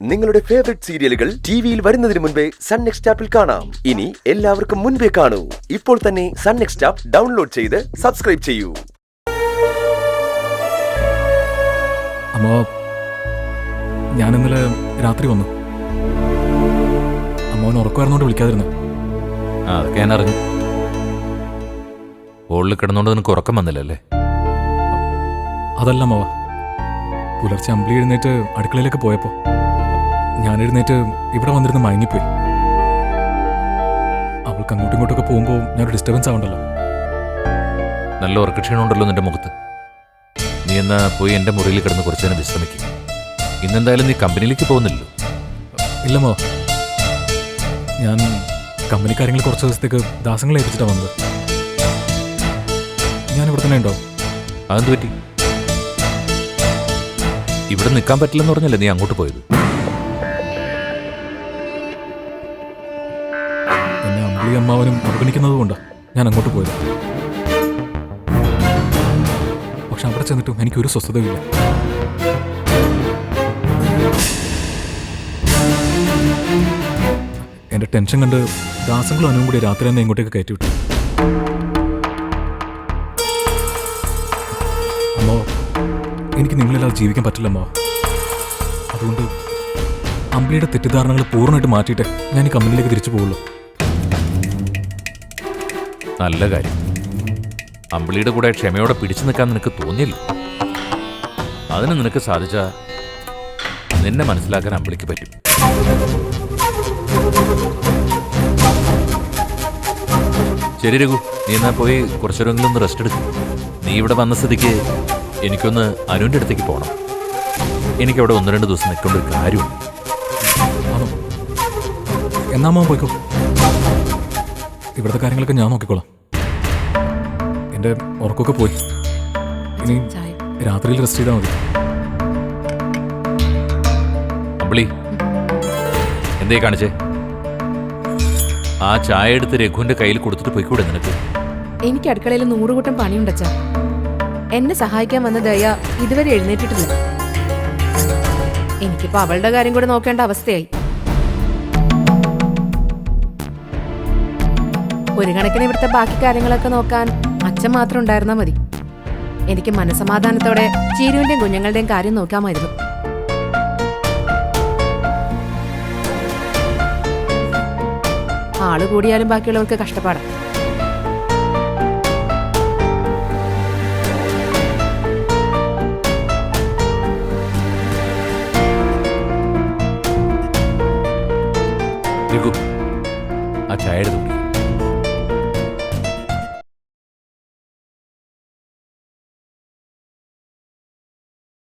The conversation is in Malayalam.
നിങ്ങളുടെ ഫേവറേറ്റ് സീരിയലുകൾ ടിവിയിൽ വരുന്നതിന് മുൻപേ സൺ നെക്സ്റ്റ് ആപ്പിൽ കാണാം. ഇനി എല്ലാവർക്കും മുൻപേ കാണൂ. ഇപ്പോൾ തന്നെ സൺ നെക്സ്റ്റ് ആപ്പ് ഡൗൺലോഡ് ചെയ്ത് സബ്സ്ക്രൈബ് ചെയ്യൂ. അമ്മ, ഞാൻ ഇന്നലെ രാത്രി വന്നു. അമ്മോൻ ഉറക്കമായിരുന്നോണ്ട് വിളിക്കാതിരുന്നു. അതൊക്കെ ഞാൻ അറിഞ്ഞു. ഹോളിൽ കിടന്നുകൊണ്ട് നിനക്ക് ഉറക്കം വന്നില്ലല്ലേ? അതല്ല അമ്മ, പുലർച്ചെ അമ്പിളി എഴുന്നേറ്റ് അടുക്കളയിലേക്ക് പോയപ്പോ ഞാൻ എഴുന്നേറ്റ് ഇവിടെ വന്നിരുന്ന് മയങ്ങിപ്പോയി. അവൾക്ക് അങ്ങോട്ടും ഇങ്ങോട്ടൊക്കെ പോകുമ്പോൾ ഞാനൊരു ഡിസ്റ്റർബൻസ് ആവണ്ടല്ലോ. നല്ല ഉറക്കക്ഷീണമുണ്ടല്ലോ നിന്റെ മുഖത്ത്. നീ എന്നാ പോയി എൻ്റെ മുറിയിൽ കിടന്ന് കുറച്ചു നേരം വിശ്രമിക്കും. ഇന്നെന്തായാലും നീ കമ്പനിയിലേക്ക് പോകുന്നില്ലല്ലോ? ഇല്ലമ്മോ, ഞാൻ കമ്പനി കാര്യങ്ങൾ കുറച്ച് ദിവസത്തേക്ക് ദാസങ്ങളെ ഏൽപ്പിച്ചിട്ടാണ് വന്നത്. ഞാൻ ഇവിടെ തന്നെ ഉണ്ടോ? അതെന്ത് പറ്റി? ഇവിടെ നിൽക്കാൻ പറ്റില്ലെന്ന് പറഞ്ഞല്ലേ നീ അങ്ങോട്ട് പോയത്? എന്നെ അമ്പിളി അമ്മാവനും അവഗണിക്കുന്നത് കൊണ്ടാണ് ഞാൻ അങ്ങോട്ട് പോയത്. പക്ഷെ അവിടെ ചെന്നിട്ടും എനിക്കൊരു സ്വസ്ഥതയില്ല. എന്റെ ടെൻഷൻ കണ്ട് ദാസങ്ങളും അനുവും കൂടി രാത്രി തന്നെ ഇങ്ങോട്ടേക്ക് കയറ്റി വിട്ടു. അമ്മോ, എനിക്ക് നിങ്ങളില്ലാതെ ജീവിക്കാൻ പറ്റില്ലമ്മോ. അതുകൊണ്ട് അമ്പിളിയുടെ തെറ്റിദ്ധാരണകൾ പൂർണ്ണമായിട്ട് മാറ്റിയിട്ട് ഞാൻ ഈ കമ്പനിയിലേക്ക് തിരിച്ചു പോകുള്ളൂ. നല്ല കാര്യം. അമ്പിളിയുടെ കൂടെ ക്ഷമയോടെ പിടിച്ചു നിൽക്കാൻ നിനക്ക് തോന്നിയില്ല. അതിന് നിനക്ക് സാധിച്ചാൽ നിന്നെ മനസ്സിലാക്കാൻ അമ്പിളിക്ക് പറ്റും. ശരി രഘു, നീ എന്നാ പോയി കുറച്ചേരെങ്കിലും ഒന്ന് റെസ്റ്റ് എടുക്കും. നീ ഇവിടെ വന്ന സ്ഥിതിക്ക് എനിക്കൊന്ന് അനുവിൻ്റെ അടുത്തേക്ക് പോകണം. എനിക്കവിടെ 1-2 ദിവസം നിൽക്കേണ്ട ഒരു കാര്യമുണ്ട്. എന്നാ അമ്മ പോയിക്കോ, ഇവിടുത്തെ കാര്യങ്ങളൊക്കെ ഞാൻ നോക്കിക്കോളാം. എൻ്റെ ഉറക്കമൊക്കെ പോയി. ഇനി രാത്രിയിൽ റെസ്റ്റ് ചെയ്താൽ മതി. അമ്പിളി, എന്തേ കാണിച്ചേ? ആ ചായ എടുത്ത് രഘുവിന്റെ കയ്യിൽ കൊടുത്തിട്ട് പോയിക്കൂടെ നിനക്ക്? എനിക്ക് അടുക്കളയിൽ 100 കൂട്ടം പണിയുണ്ടച്ചാ. എന്നെ സഹായിക്കാൻ വന്ന ദയ ഇതുവരെ എഴുന്നേറ്റിട്ടില്ല. എനിക്കിപ്പോ അവളുടെ കാര്യം കൂടെ നോക്കേണ്ട അവസ്ഥയായി. ഒരു കണക്കിന് ഇവിടുത്തെ ബാക്കി കാര്യങ്ങളൊക്കെ നോക്കാൻ അച്ഛൻ മാത്രം ഉണ്ടായിരുന്നാ മതി. എനിക്ക് മനസമാധാനത്തോടെ ചീരുവിന്റെയും കുഞ്ഞുങ്ങളുടെയും കാര്യം നോക്കാമായിരുന്നു. ആള് കൂടിയാലും ബാക്കിയുള്ളവർക്ക് കഷ്ടപ്പാടാം. രഘു, ആ ചായ എടുത്ത് കുടി.